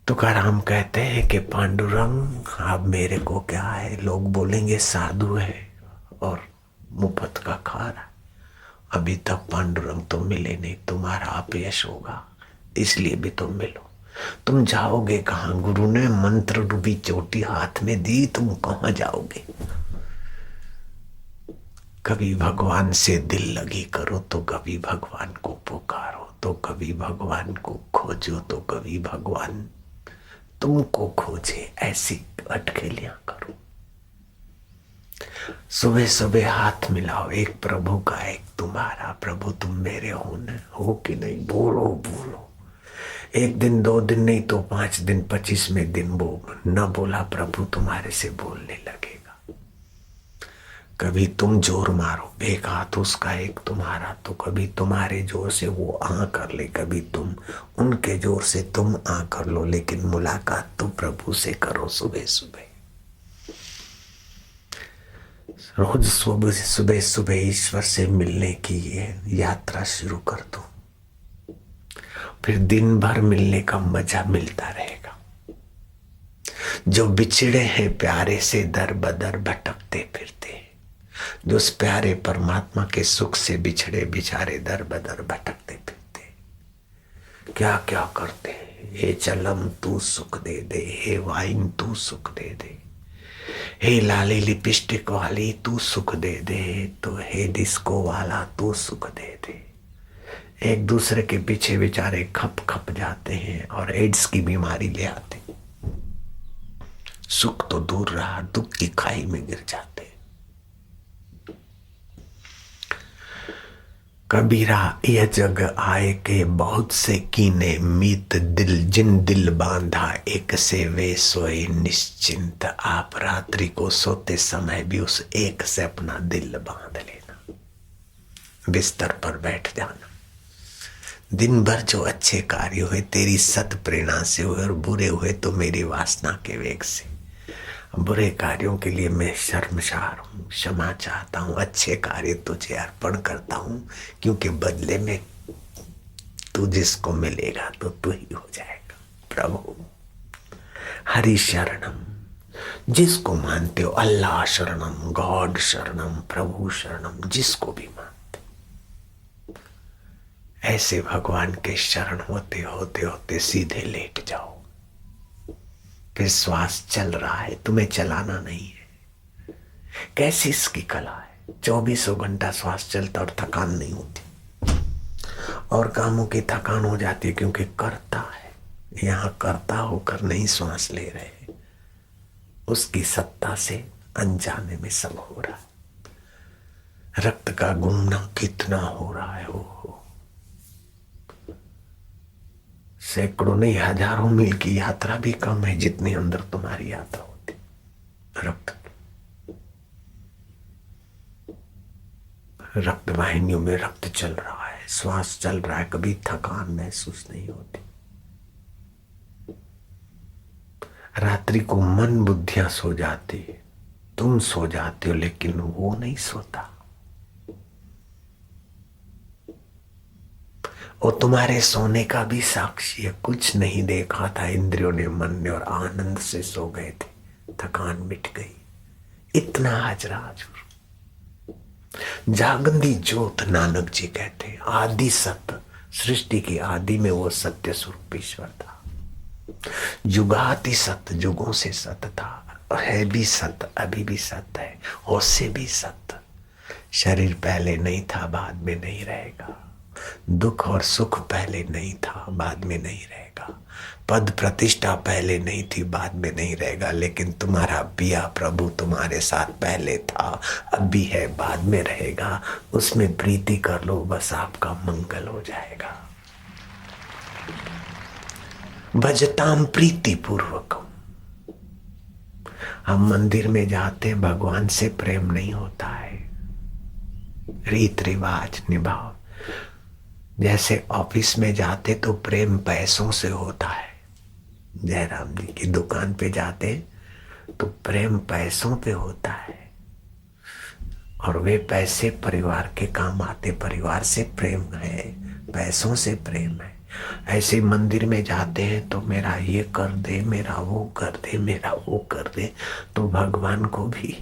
B: तुकाराम कहते हैं कि पांडुरंग अब मेरे को क्या है, लोग बोलेंगे साधु है और मुफ्त का खा रहा है। अभी तक पांडुरंग तो मिले नहीं, तुम्हारा अपयश होगा, इसलिए भी तुम मिलो। तुम जाओगे कहाँ? गुरु ने मंत्र रूपी चोटी हाथ में दी, तुम कहाँ जाओगे? कभी भगवान से दिल लगी करो तो कभी भगवान को पुकारो, तो कभी भगवान को खोजो, तो कभी भगवान तुमको खोजे। ऐसी अटखेलियां करो। सुबह सुबह हाथ मिलाओ, एक प्रभु का एक तुम्हारा। प्रभु तुम मेरे हो कि नहीं? बोलो बोलो। 1 दिन 2 दिन नहीं तो 5 दिन 25वें दिन वो न बोला, प्रभु तुम्हारे से बोलने लगेगा। कभी तुम जोर मारो, एक हाथ उसका एक तुम्हारा, तो कभी तुम्हारे जोर से वो आ कर ले, कभी तुम उनके जोर से तुम आ कर लो, लेकिन मुलाकात तो प्रभु से करो सुबह सुबह। रोज सुबह सुबह ईश्वर से मिलने की ये यात्रा शुरू कर दो, फिर दिन भर मिलने का मजा मिलता रहेगा। जो बिछड़े हैं प्यारे से दर बदर भटकते फिरते, जो उस प्यारे परमात्मा के सुख से बिछड़े बिचारे दर बदर भटकते फिरते, क्या क्या करते हैं। हे चलम तू सुख दे दे, हे वाइन तू सुख दे दे, हे लाली लिपस्टिक वाली तू सुख दे दे, तो हे डिस्को वाला तू सुख दे दे। एक दूसरे के पीछे बेचारे खप खप जाते हैं और एड्स की बीमारी ले आते। सुख तो दूर रहा, दुख की खाई में गिर जाते। कबीरा यह जग आए के बहुत से कीने मीत दिल, जिन दिल बांधा एक से वे सोए निश्चिंत। आप रात्रि को सोते समय भी उस एक से अपना दिल बांध लेना, बिस्तर पर बैठ जाना। दिन भर जो अच्छे कार्य हुए तेरी सत प्रेरणा से हुए और बुरे हुए तो मेरी वासना के वेग से। बुरे कार्यों के लिए मैं शर्मसार हूँ, क्षमा चाहता हूँ। अच्छे कार्य तुझे अर्पण करता हूँ, क्योंकि बदले में तू जिसको मिलेगा तो तू ही हो जाएगा। प्रभु हरि शरणम, जिसको मानते हो, अल्लाह शरणम, गॉड शरणम, प्रभु शरणम, जिसको भी मानते ऐसे भगवान के शरण होते होते होते सीधे लेट जाओ। फिर श्वास चल रहा है, तुम्हें चलाना नहीं है। कैसी इसकी कला है, 24 घंटा श्वास चलता और थकान नहीं होती। और कामों की थकान हो जाती है क्योंकि करता है, यहां करता होकर नहीं श्वास ले रहे, उसकी सत्ता से अनजाने में सब हो रहा है। रक्त का घूमना कितना हो रहा है, हो सैकड़ों नहीं हजारों मील की यात्रा भी कम है जितनी अंदर तुम्हारी यात्रा होती। रक्त वाहिनियों में रक्त चल रहा है, श्वास चल रहा है, कभी थकान महसूस नहीं होती। रात्रि को मन बुद्धियां सो जाती है, तुम सो जाते हो लेकिन वो नहीं सोता। वो तुम्हारे सोने का भी साक्षी है। कुछ नहीं देखा था इंद्रियों ने, मन ने, और आनंद से सो गए थे, थकान मिट गई। इतना हाजरा हजूर, जागंदी ज्योत नानक जी कहते, आदि सत्य, सृष्टि की आदि में वो सत्य स्वरूप ईश्वर था। जुगाति सत्य, जुगों से सत्य था, है भी सत्य, अभी भी सत्य है, और से भी सत्य। शरीर पहले नहीं था, बाद में नहीं रहेगा। दुख और सुख पहले नहीं था, बाद में नहीं रहेगा। पद प्रतिष्ठा पहले नहीं थी, बाद में नहीं रहेगा। लेकिन तुम्हारा पिया प्रभु तुम्हारे साथ पहले था, अब भी है, बाद में रहेगा। उसमें प्रीति कर लो, बस आपका मंगल हो जाएगा। भजताम प्रीति पूर्वकम। हम मंदिर में जाते, भगवान से प्रेम नहीं होता है, रीत रिवाज निभाओ। जैसे ऑफिस में जाते तो प्रेम पैसों से होता है, जयराम जी की दुकान पे जाते तो प्रेम पैसों पे होता है, और वे पैसे परिवार के काम आते। परिवार से प्रेम है, पैसों से प्रेम है। ऐसे मंदिर में जाते हैं तो मेरा ये कर दे, मेरा वो कर दे, मेरा वो कर दे, तो भगवान को भी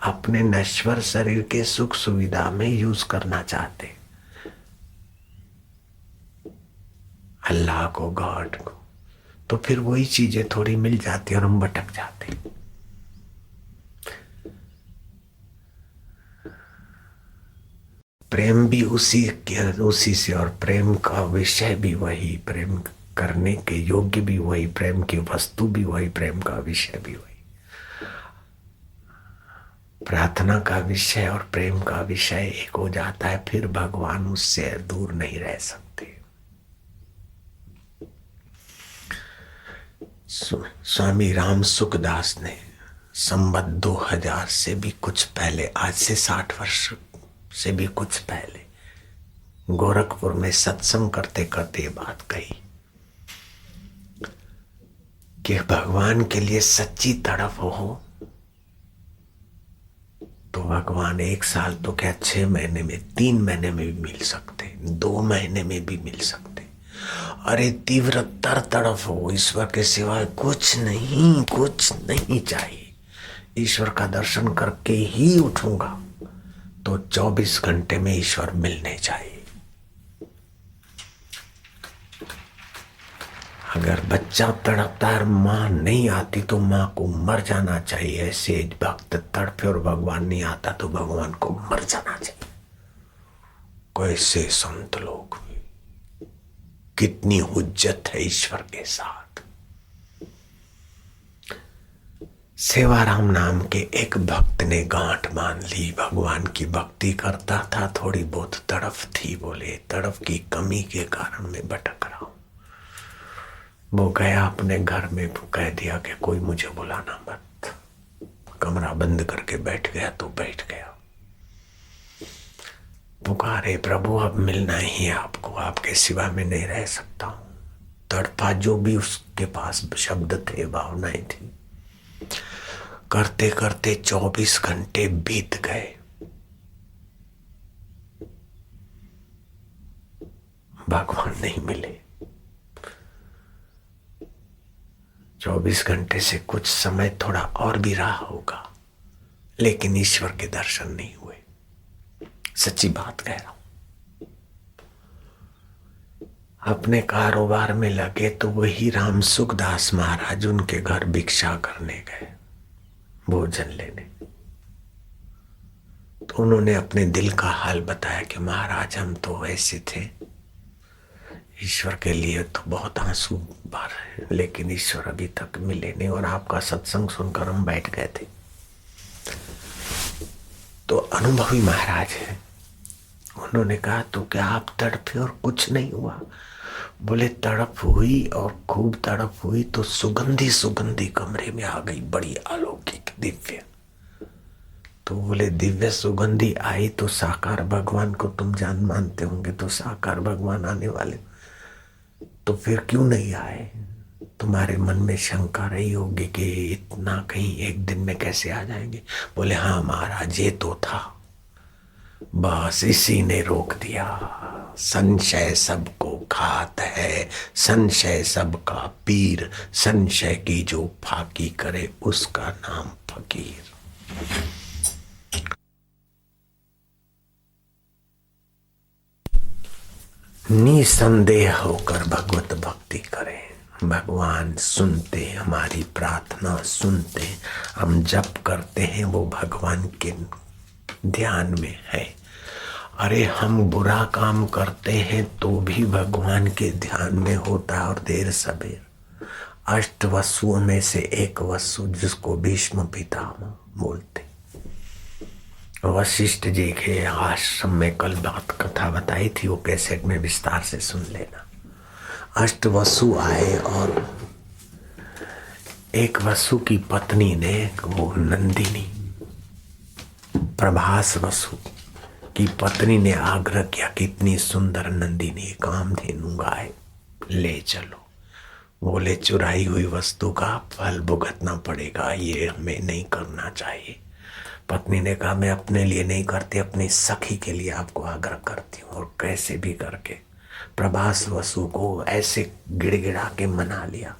B: अपने नश्वर शरीर के सुख सुविधा में यूज करना चाहते, अल्लाह को, गॉड को। तो फिर वही चीजें थोड़ी मिल जाती और हम भटक जाते। प्रेम भी उसी से, और प्रेम का विषय भी वही, प्रेम करने के योग्य भी वही, प्रेम की वस्तु भी वही, प्रेम का विषय भी वही। प्रार्थना का विषय और प्रेम का विषय एक हो जाता है, फिर भगवान उससे दूर नहीं रह सकते। स्वामी राम सुखदास ने संवत 2000 से भी कुछ पहले, आज से 60 वर्ष से भी कुछ पहले, गोरखपुर में सत्संग करते करते ये बात कही कि भगवान के लिए सच्ची तड़प हो तो भगवान 1 साल तो क्या, 6 महीने में, 3 महीने में भी मिल सकते, 2 महीने में भी मिल सकते। अरे तीव्रतर तड़प हो, ईश्वर के सिवाय कुछ नहीं चाहिए। ईश्वर का दर्शन करके ही उठूंगा तो 24 घंटे में ईश्वर मिलने चाहिए। अगर बच्चा तड़पता है, मां नहीं आती तो मां को मर जाना चाहिए। ऐसे भक्त तड़पे और भगवान नहीं आता तो भगवान को मर जाना चाहिए। कैसे संत लोग, कितनी हुज्जत है ईश्वर के साथ। सेवाराम नाम के एक भक्त ने गांठ मान ली, भगवान की भक्ति करता था, थोड़ी बहुत तड़फ थी, बोले तड़फ की कमी के कारण मैं भटक रहा हूं। वो गया अपने घर में, कह दिया कि कोई मुझे बुलाना मत, कमरा बंद करके बैठ गया तो बैठ गया। पुकारे प्रभु अब मिलना ही है आपको, आपके सिवा मैं नहीं रह सकता हूं। तड़पा, जो भी उसके पास शब्द थे, भावनाएं थी, करते करते 24 घंटे बीत गए। भगवान नहीं मिले। 24 घंटे से कुछ समय थोड़ा और भी रहा होगा, लेकिन ईश्वर के दर्शन नहीं हुए। सच्ची बात कह रहा हूं। अपने कारोबार में लगे तो वही राम सुखदास महाराज उनके घर भिक्षा करने गए, भोजन लेने। तो उन्होंने अपने दिल का हाल बताया कि महाराज हम तो ऐसे थे, ईश्वर के लिए तो बहुत आंसू भर है, लेकिन ईश्वर अभी तक मिले नहीं, और आपका सत्संग सुनकर हम बैठ गए थे। तो अनुभवी महाराज है, उन्होंने कहा तो क्या आप तड़पे और कुछ नहीं हुआ? बोले तड़प हुई, और खूब तड़प हुई तो सुगंधी सुगंधी कमरे में आ गई, बड़ी अलौकिक दिव्य। तो बोले दिव्य सुगंधी आई तो साकार भगवान को तुम जान मानते होंगे, तो साकार भगवान आने वाले, तो फिर क्यों नहीं आए? तुम्हारे मन में शंका रही होगी कि इतना कहीं एक दिन में कैसे आ जाएंगे। बोले हाँ महाराज, ये तो था, बस इसी ने रोक दिया। संशय सबको घात है, संशय सबका पीर, संशय की जो फाकी करे उसका नाम फकीर। निसंदेह होकर भगवत भक्ति करें, भगवान सुनते, हमारी प्रार्थना सुनते। हम जप करते हैं वो भगवान के ध्यान में है। अरे हम बुरा काम करते हैं तो भी भगवान के ध्यान में होता है, और देर सबेर। अष्ट वसुओं में से एक वसु जिसको भीष्म पितामह बोलते, वशिष्ठ जी के आश्रम में कल बात कथा बताई थी, वो कैसेट में विस्तार से सुन लेना। अष्ट वसु आए, और एक वसु की पत्नी ने, वो नंदिनी, प्रभास वसु की पत्नी ने आग्रह किया कि इतनी सुंदर नंदिनी कामधेनु गाय ले चलो। बोले चुराई हुई वस्तु का फल भुगतना पड़ेगा, ये हमें नहीं करना चाहिए। पत्नी ने कहा मैं अपने लिए नहीं करती, अपनी सखी के लिए आपको आग्रह करती हूँ। और कैसे भी करके प्रभास वसु को ऐसे गिड़गिड़ा के मना लिया।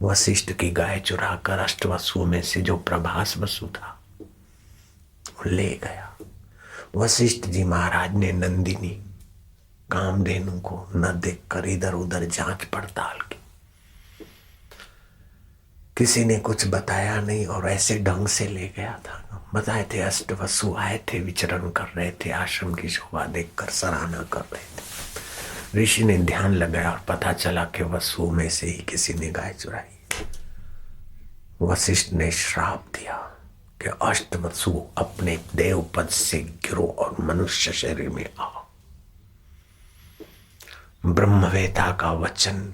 B: वशिष्ठ की गाय चुरा कर अष्ट वसुओं में से जो प्रभास वसु था ले गया। वशिष्ठ जी महाराज ने नंदिनी कामधेनु को न देखकर इधर उधर जांच पड़ताल की, किसी ने कुछ बताया नहीं, और ऐसे ढंग से ले गया था। बताए थे अष्ट वसु आए थे, विचरण कर रहे थे, आश्रम की शोभा देखकर सराहना कर रहे थे। ऋषि ने ध्यान लगाया और पता चला कि वसुओं में से ही किसी ने गाय चुराई। वशिष्ठ ने श्राप दिया कि अष्ट वसु अपने देव पद से गिरो और मनुष्य शरीर में आओ। ब्रह्मवेता का वचन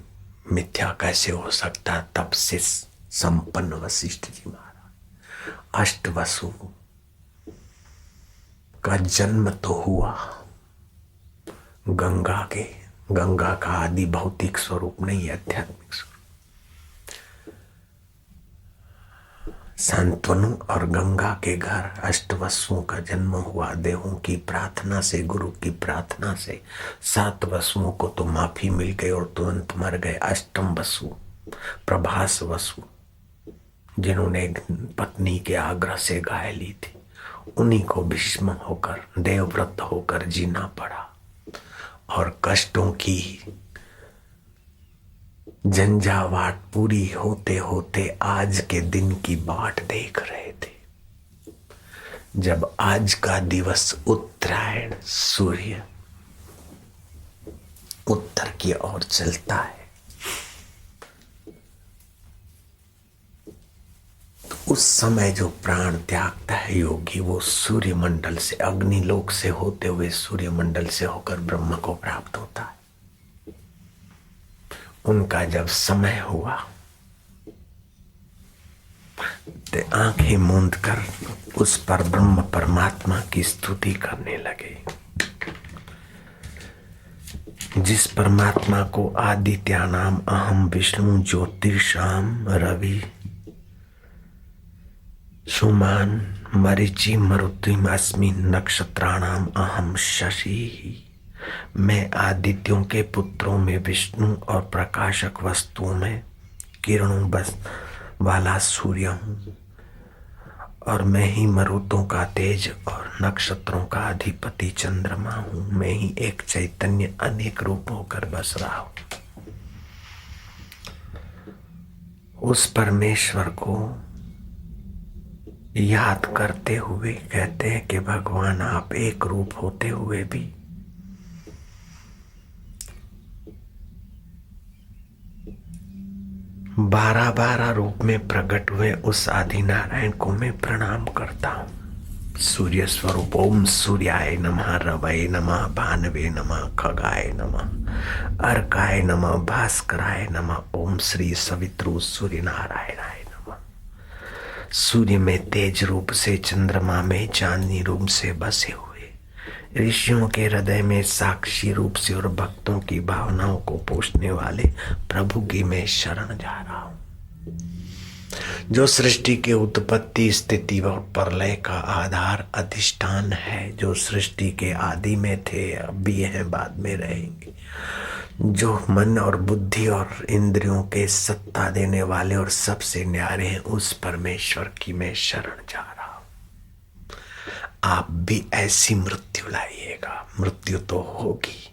B: मिथ्या कैसे हो सकता? तब से संपन्न वशिष्ठ जी महाराज। अष्ट वसु का जन्म तो हुआ गंगा के, गंगा का आदि भौतिक स्वरूप नहीं, आध्यात्मिक स्वरूप। सांत्वनु और गंगा के घर अष्ट वसुओं का जन्म हुआ। देवों की प्रार्थना से, गुरु की प्रार्थना से 7 वसुओं को तो माफी मिल गई और तुरंत मर गए। अष्टम वसु प्रभास वसु, जिन्होंने पत्नी के आग्रह से गाय ली थी, उन्हीं को भीष्म होकर, देवव्रत होकर जीना पड़ा, और कष्टों की झंझावाट पूरी होते होते आज के दिन की बाट देख रहे थे, जब आज का दिवस उत्तरायण, सूर्य उत्तर की ओर चलता है। उस समय जो प्राण त्यागता है योगी, वो सूर्य मंडल से, अग्निलोक से होते हुए सूर्य मंडल से होकर ब्रह्म को प्राप्त होता है। उनका जब समय हुआ तो आंखें मूंद कर उस पर ब्रह्म परमात्मा की स्तुति करने लगे। जिस परमात्मा को आदित्यानाम अहम विष्णु ज्योतिषाम रवि सुमान मरीचि मरुतिम अस्मि नक्षत्राणाम अहम शशि, मैं आदित्यों के पुत्रों में विष्णु और प्रकाशक वस्तुओं में किरणों बस वाला सूर्य हूँ, और मैं ही मरुतों का तेज और नक्षत्रों का अधिपति चंद्रमा हूँ। मैं ही एक चैतन्य अनेक रूप होकर बस रहा हूँ। उस परमेश्वर को याद करते हुए कहते हैं कि भगवान आप एक रूप होते हुए भी बारह बारह रूप में प्रकट हुए उस आदि नारायण को मैं प्रणाम करता हूँ। सूर्य स्वरूप ओम सूर्याय नमः, रवये नमः, भानवे नमः, खगाय नमः, अर्काय नमः, भास्कराय नमः, ओम श्री सवित्रु सूर्य नारायणाय नमः। सूर्य में तेज रूप से, चंद्रमा में चांदनी रूप से बसे हुए, ऋषियों के हृदय में साक्षी रूप से और भक्तों की भावनाओं को पोषने वाले प्रभु की मैं शरण जा रहा हूं। जो सृष्टि के उत्पत्ति स्थिति और प्रलय का आधार अधिष्ठान है, जो सृष्टि के आदि में थे, अब भी हैं, बाद में रहेंगे, जो मन और बुद्धि और इंद्रियों के सत्ता देने वाले और सबसे न्यारे हैं, उस परमेश्वर की मैं शरण जा रहा हूं। आप भी ऐसी मृत्यु लाइएगा। मृत्यु तो होगी।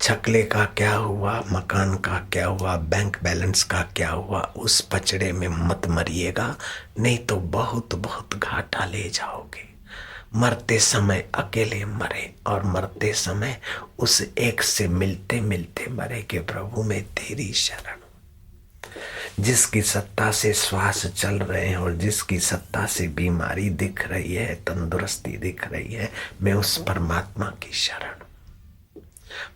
B: छकले का क्या हुआ, मकान का क्या हुआ, बैंक बैलेंस का क्या हुआ, उस पचड़े में मत मरिएगा, नहीं तो बहुत बहुत घाटा ले जाओगे। मरते समय अकेले मरे और मरते समय उस एक से मिलते मिलते मरे कि प्रभु में तेरी शरण। जिसकी सत्ता से श्वास चल रहे हैं और जिसकी सत्ता से बीमारी दिख रही है, तंदुरुस्ती दिख रही है, मैं उस परमात्मा की शरण,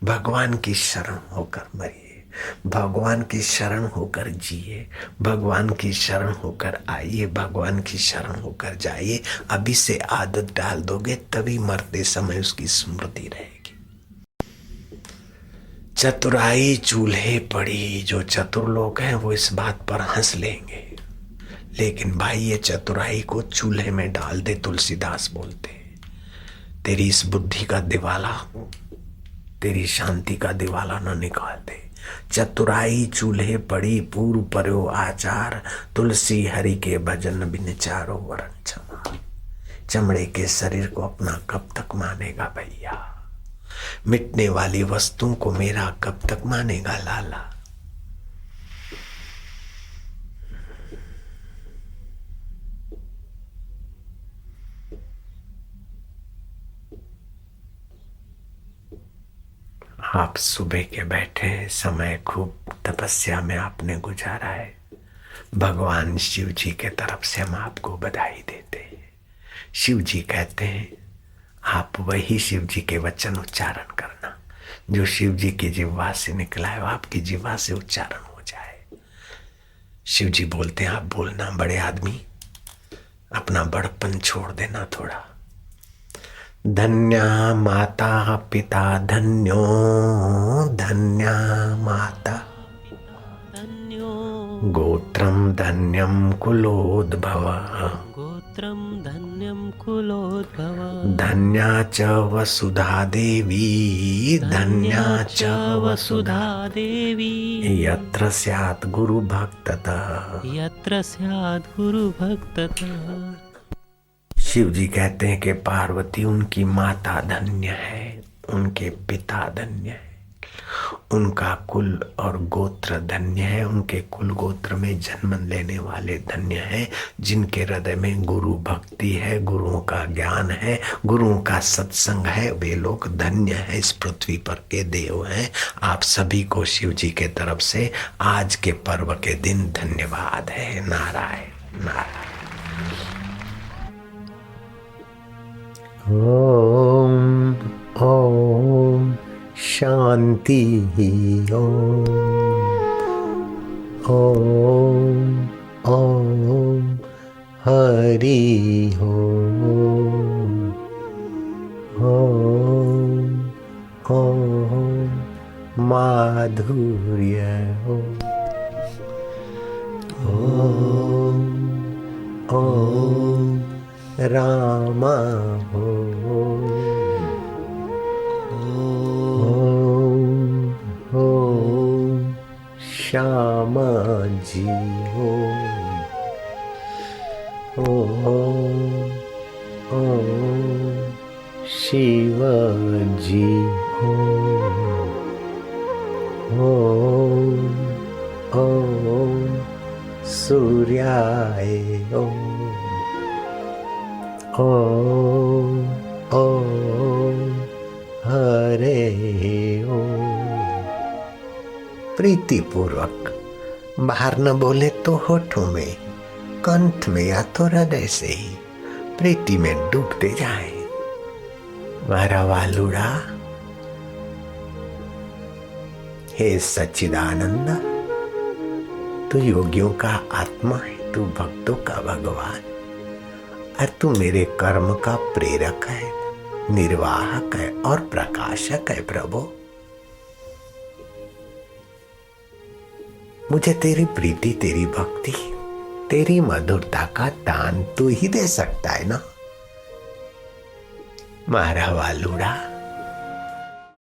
B: भगवान की शरण होकर मरिए, भगवान की शरण होकर जिए, भगवान की शरण होकर आइए, भगवान की शरण होकर जाइए। अभी से आदत डाल दोगे तभी मरते समय उसकी स्मृति रहेगी। चतुराई चूल्हे पड़ी। जो चतुर लोग हैं वो इस बात पर हंस लेंगे, लेकिन भाई ये चतुराई को चूल्हे में डाल दे, तुलसीदास बोलते, तेरी इस बुद्धि का दिवाला, तेरी शांति का दिवाला न निकाल दे। चतुराई चूल्हे पड़ी, पूर्व पर्यो आचार, तुलसी हरि के भजन बिन चारो वरण क्षमा। चमड़े के शरीर को अपना कब तक मानेगा भैया, मिटने वाली वस्तुओं को मेरा कब तक मानेगा लाला। आप सुबह के बैठे हैं, समय खूब तपस्या में आपने गुजारा है। भगवान शिव जी के तरफ से हम आपको बधाई देते हैं। शिव जी कहते हैं आप वही शिव जी के वचन उच्चारण करना जो शिव जी की जिह्वा से निकला है, आपकी जिह्वा से उच्चारण हो जाए। शिव जी बोलते हैं आप बोलना, बड़े आदमी अपना बड़पन छोड़ देना थोड़ा। धन्या माता पिता धन्यो, धन्या माता गोत्रम धन्यम कुलोद्भव,
C: गोत्रम धन्यम कुलोद्भव,
B: धन्या च वसुधा देवी, धन्या च
C: वसुधा देवी,
B: यत्र स्यात् गुरु भक्ततः,
C: यत्र स्यात् गुरु भक्ततः।
B: शिव जी कहते हैं कि पार्वती उनकी माता धन्य है, उनके पिता धन्य है, उनका कुल और गोत्र धन्य है, उनके कुल गोत्र में जन्म लेने वाले धन्य हैं, जिनके हृदय में गुरु भक्ति है, गुरुओं का ज्ञान है, गुरुओं का सत्संग है, वे लोग धन्य है, इस पृथ्वी पर के देव हैं। आप सभी को शिव जी के तरफ से आज के पर्व के दिन धन्यवाद है। नारायण नारायण। ओम ओम शांति ओम ओम ओम हरि ओम ओम ओम माधुर्य ओम ओम रामा ओम श्यामा जी ओम शिव जी ओम सूर्याय ओम हरे ओम। प्रीति पूर्वक बाहर न बोले तो होठों में, कंठ में या तो हृदय से ही प्रीति में डूबते जाए। मारा वालुड़ा, हे सच्चिदानंद, तू योगियों का आत्मा है, तू भक्तों का भगवान, और तू मेरे कर्म का प्रेरक है, निर्वाहक है और प्रकाशक है। प्रभु, मुझे तेरी प्रीति, तेरी भक्ति, तेरी मधुरता का दान तू ही दे सकता है ना। मारा वालुड़ा,